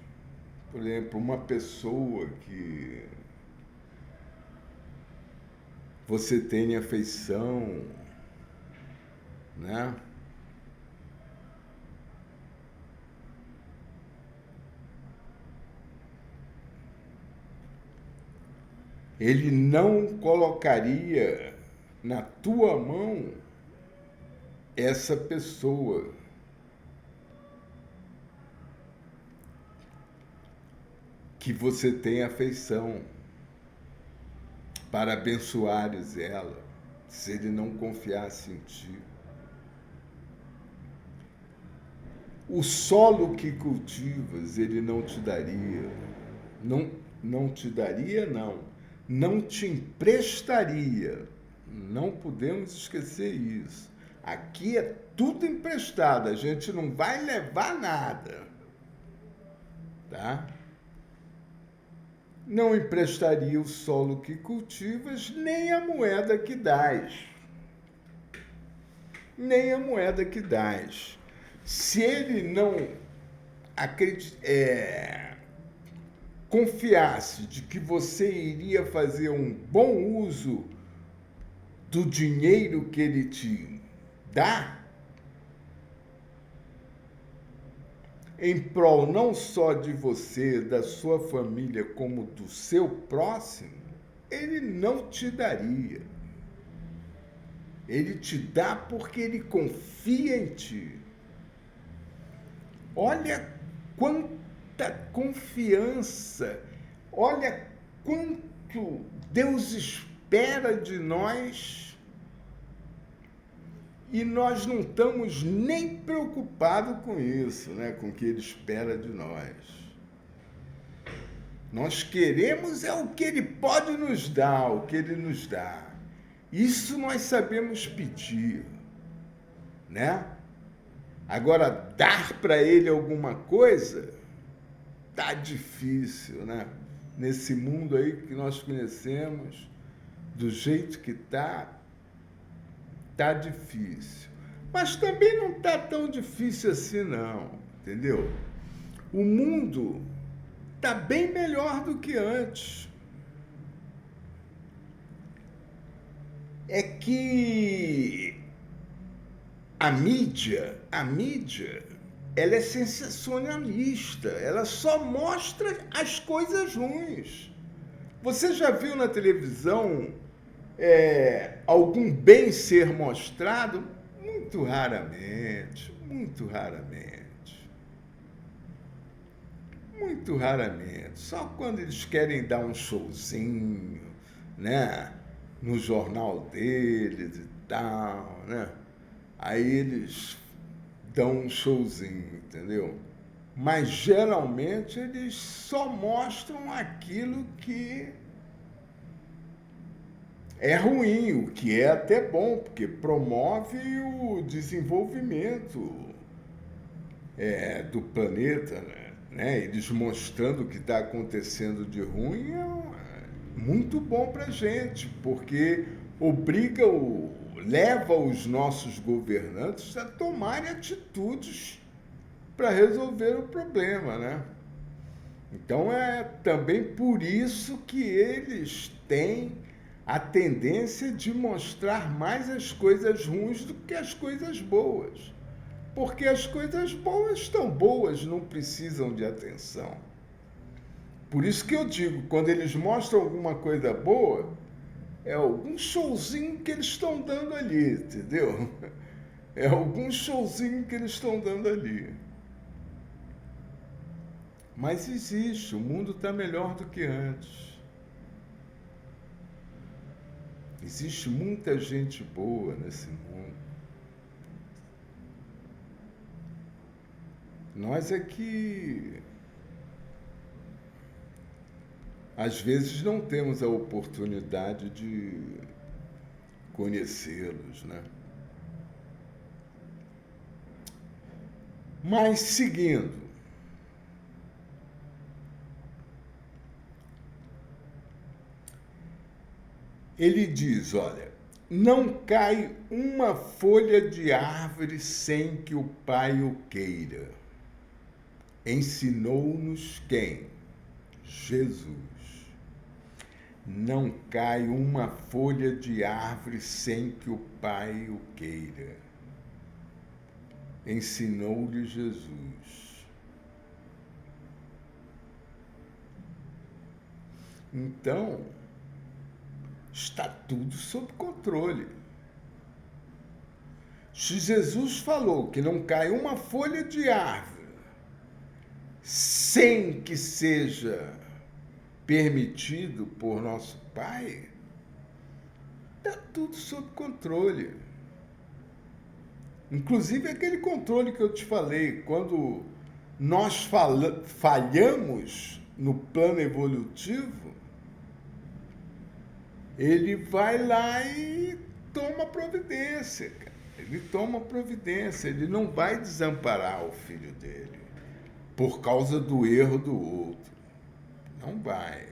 Por exemplo, uma pessoa que você tem afeição, né? Ele não colocaria na tua mão essa pessoa. Que você tem afeição para abençoares ela, se ele não confiasse em ti. O solo que cultivas, ele não te daria. Não te daria, não. Não te emprestaria. Não podemos esquecer isso. Aqui é tudo emprestado, a gente não vai levar nada. Tá? Não emprestaria o solo que cultivas, nem a moeda que dás. Nem a moeda que dás. Se ele não confiasse de que você iria fazer um bom uso do dinheiro que ele te dá, em prol não só de você, da sua família, como do seu próximo, ele não te daria. Ele te dá porque ele confia em ti. Olha quanta confiança, olha quanto Deus espera de nós E nós não estamos nem preocupados com isso, né? Com o que ele espera de nós. Nós queremos é o que ele pode nos dar, o que ele nos dá. Isso nós sabemos pedir, né? Agora, dar para ele alguma coisa, tá difícil, né? Nesse mundo aí que nós conhecemos, do jeito que tá difícil. Mas também não tá tão difícil assim, não, entendeu? O mundo tá bem melhor do que antes. É que a mídia, ela é sensacionalista, ela só mostra as coisas ruins. Você já viu na televisão algum bem ser mostrado? Muito raramente, muito raramente. Muito raramente. Só quando eles querem dar um showzinho, né? No jornal deles e tal, né? Aí eles dão um showzinho, entendeu? Mas geralmente eles só mostram aquilo que é ruim, o que é até bom, porque promove o desenvolvimento do planeta, né? Eles mostrando o que está acontecendo de ruim é muito bom para a gente, porque leva os nossos governantes a tomarem atitudes para resolver o problema, né? Então é também por isso que eles têm a tendência de mostrar mais as coisas ruins do que as coisas boas. Porque as coisas boas estão boas, não precisam de atenção. Por isso que eu digo, quando eles mostram alguma coisa boa, é algum showzinho que eles estão dando ali, entendeu? É algum showzinho que eles estão dando ali. Mas existe, o mundo está melhor do que antes. Existe muita gente boa nesse mundo. Nós é que às vezes não temos a oportunidade de conhecê-los, né? Mas seguindo, ele diz, olha, não cai uma folha de árvore sem que o Pai o queira. Ensinou-nos quem? Jesus. Não cai uma folha de árvore sem que o Pai o queira. Ensinou-lhe Jesus. Então, está tudo sob controle. Se Jesus falou que não cai uma folha de árvore sem que seja permitido por nosso Pai, está tudo sob controle. Inclusive aquele controle que eu te falei, quando nós falhamos no plano evolutivo, ele vai lá e toma providência, cara. Ele toma providência, ele não vai desamparar o filho dele por causa do erro do outro. Não vai.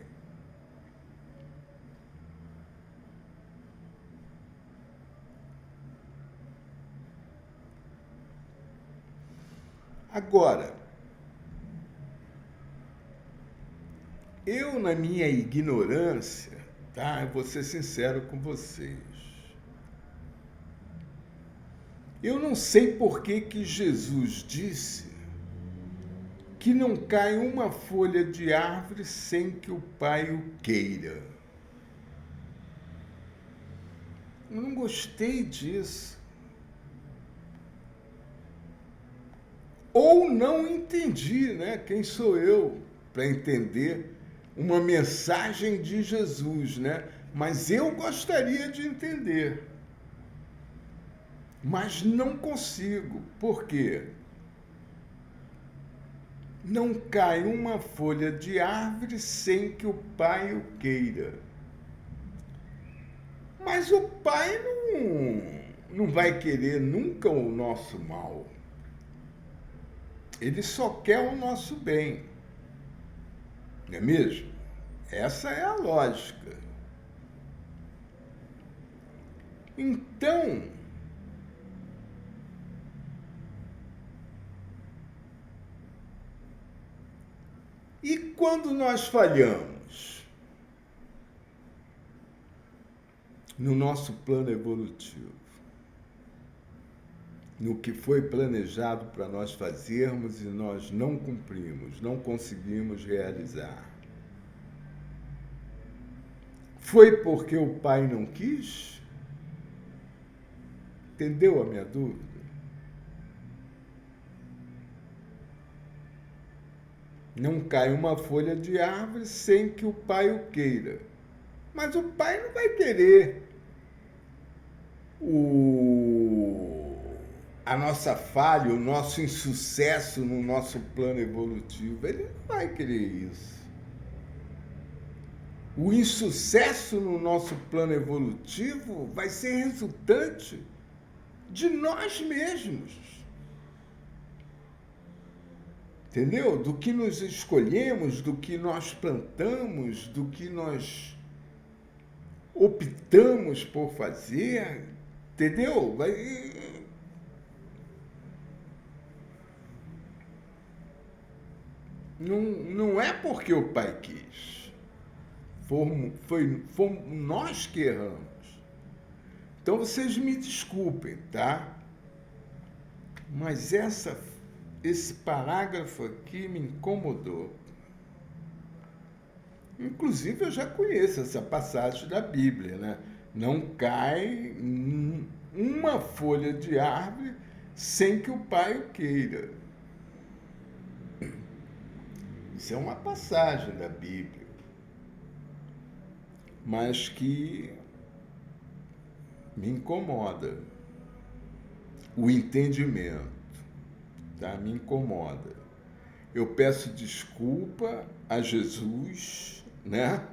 Agora, eu, na minha ignorância, tá? Eu vou ser sincero com vocês. Eu não sei por que Jesus disse que não cai uma folha de árvore sem que o Pai o queira. Eu não gostei disso. Ou não entendi, né? Quem sou eu para entender uma mensagem de Jesus, né? Mas eu gostaria de entender. Mas não consigo. Por quê? Não cai uma folha de árvore sem que o pai o queira. Mas o pai não vai querer nunca o nosso mal. Ele só quer o nosso bem. Não é mesmo? Essa é a lógica. Então, e quando nós falhamos no nosso plano evolutivo, no que foi planejado para nós fazermos e nós não cumprimos, não conseguimos realizar? Foi porque o pai não quis? Entendeu a minha dúvida? Não cai uma folha de árvore sem que o pai o queira. Mas o pai não vai querer a nossa falha, o nosso insucesso no nosso plano evolutivo. Ele não vai querer isso. O insucesso no nosso plano evolutivo vai ser resultante de nós mesmos. Entendeu? Do que nos escolhemos, do que nós plantamos, do que nós optamos por fazer. Entendeu? Não é porque o pai quis. Fomos nós que erramos. Então vocês me desculpem, tá? Mas esse parágrafo aqui me incomodou. Inclusive, eu já conheço essa passagem da Bíblia, né? Não cai uma folha de árvore sem que o pai o queira. Isso é uma passagem da Bíblia, mas que me incomoda. O entendimento, tá? Me incomoda. Eu peço desculpa a Jesus, né?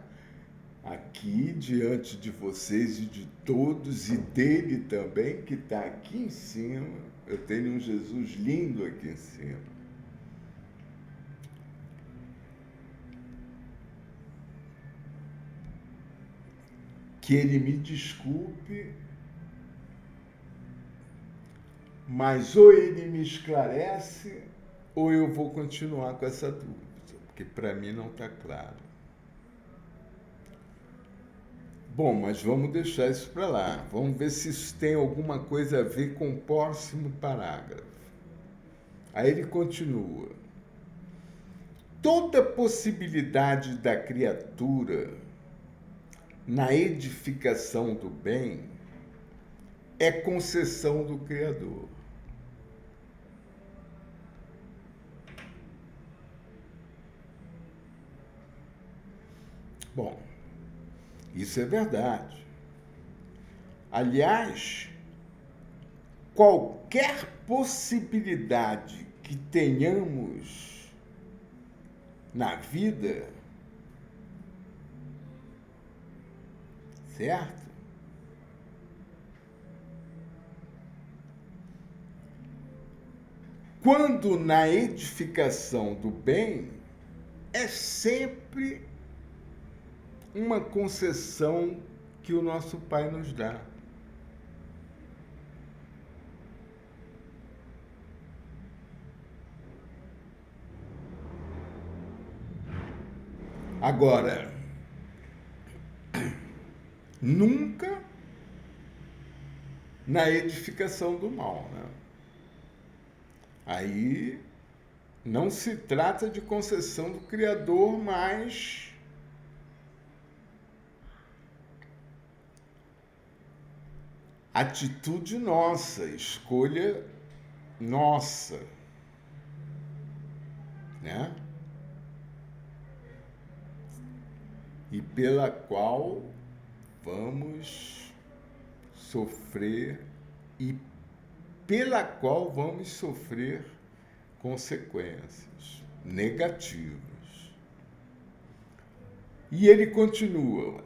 Aqui diante de vocês e de todos, e dele também, que está aqui em cima. Eu tenho um Jesus lindo aqui em cima. Que ele me desculpe, mas ou ele me esclarece, ou eu vou continuar com essa dúvida, porque para mim não está claro. Bom, mas vamos deixar isso para lá. Vamos ver se isso tem alguma coisa a ver com o próximo parágrafo. Aí ele continua. Toda possibilidade da criatura na edificação do bem é concessão do Criador. Bom, isso é verdade. Aliás, qualquer possibilidade que tenhamos na vida, certo? Quando na edificação do bem, é sempre uma concessão que o nosso Pai nos dá. Agora, nunca na edificação do mal, né? Aí não se trata de concessão do Criador, mas atitude nossa, escolha nossa, né? E pela qual vamos sofrer e pela qual vamos sofrer consequências negativas. E ele continua: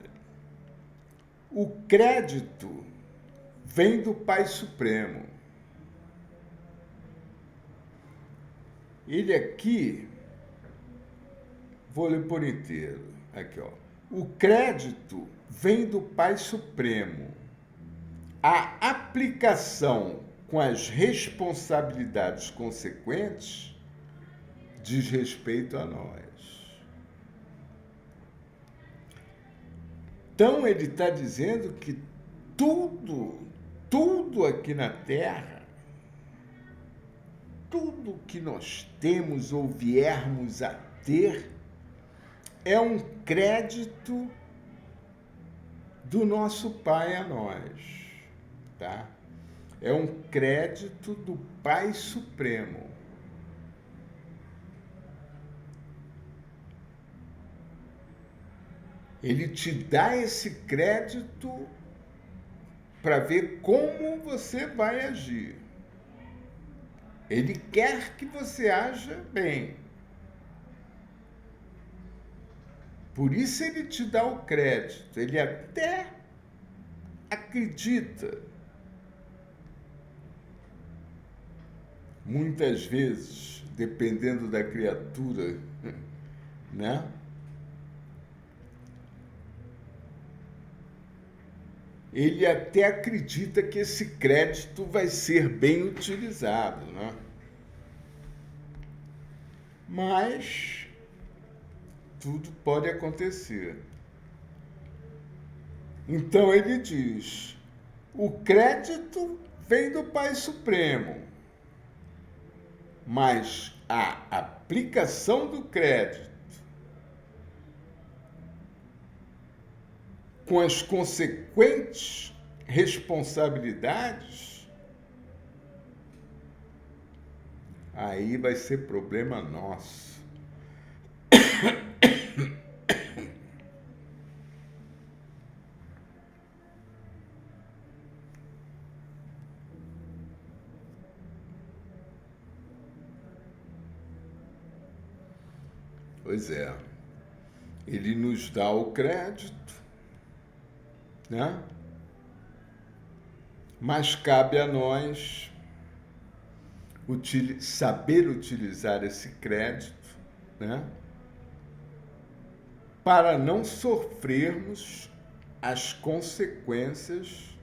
o crédito vem do Pai Supremo. Ele aqui, vou ler por inteiro, aqui, ó. O crédito vem do Pai Supremo. A aplicação com as responsabilidades consequentes diz respeito a nós. Então, ele está dizendo que tudo aqui na Terra, tudo que nós temos ou viermos a ter, é um crédito do nosso Pai a nós, tá? É um crédito do Pai Supremo. Ele te dá esse crédito para ver como você vai agir. Ele quer que você haja bem. Por isso ele te dá o crédito. Ele até acredita. Muitas vezes, dependendo da criatura, né? Ele até acredita que esse crédito vai ser bem utilizado, né? Mas tudo pode acontecer. Então ele diz: o crédito vem do Pai Supremo, mas a aplicação do crédito com as consequentes responsabilidades, aí vai ser problema nosso. Pois é, ele nos dá o crédito, né? Mas cabe a nós saber utilizar esse crédito, né? Para não sofrermos as consequências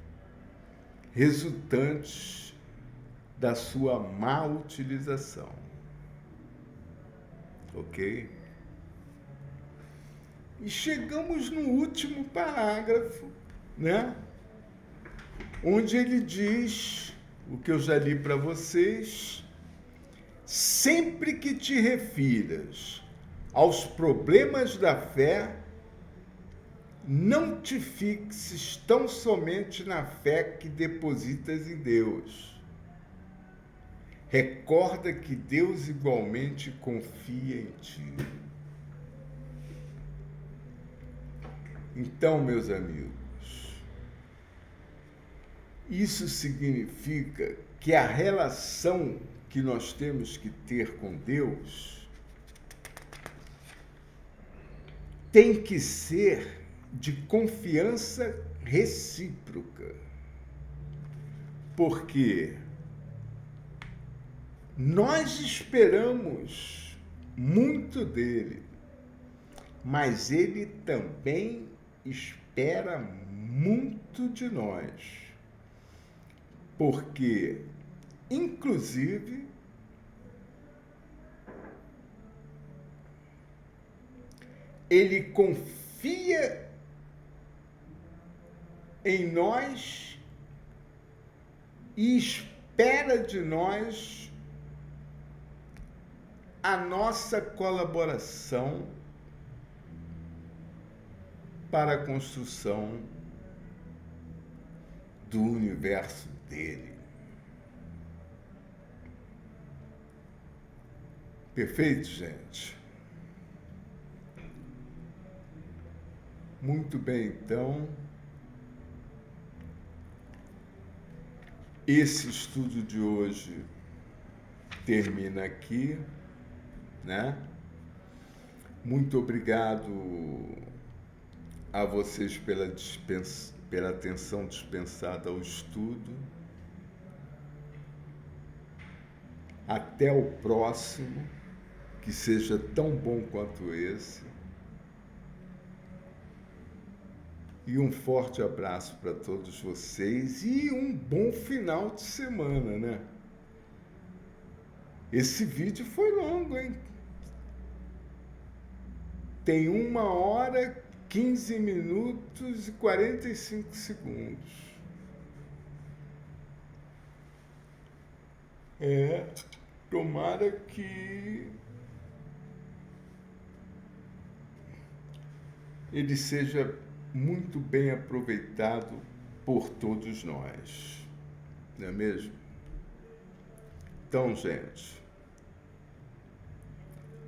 resultantes da sua má utilização. Ok? E chegamos no último parágrafo, né? Onde ele diz o que eu já li para vocês: sempre que te refiras aos problemas da fé, não te fixes tão somente na fé que depositas em Deus. Recorda que Deus igualmente confia em ti. Então, meus amigos, isso significa que a relação que nós temos que ter com Deus tem que ser de confiança recíproca. Porque nós esperamos muito dele, mas ele também espera muito de nós. Porque, inclusive, ele confia em nós e espera de nós a nossa colaboração para a construção do universo dele. Perfeito, gente? Muito bem, então. esse estudo de hoje termina aqui, né? Muito obrigado a vocês pela atenção dispensada ao estudo. Até o próximo, que seja tão bom quanto esse. E um forte abraço para todos vocês e um bom final de semana, né? Esse vídeo foi longo, hein? Tem 1 hora, 15 minutos e 45 segundos. Tomara que ele seja muito bem aproveitado por todos nós. Não é mesmo? Então, gente,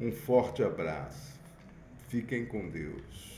um forte abraço. Fiquem com Deus.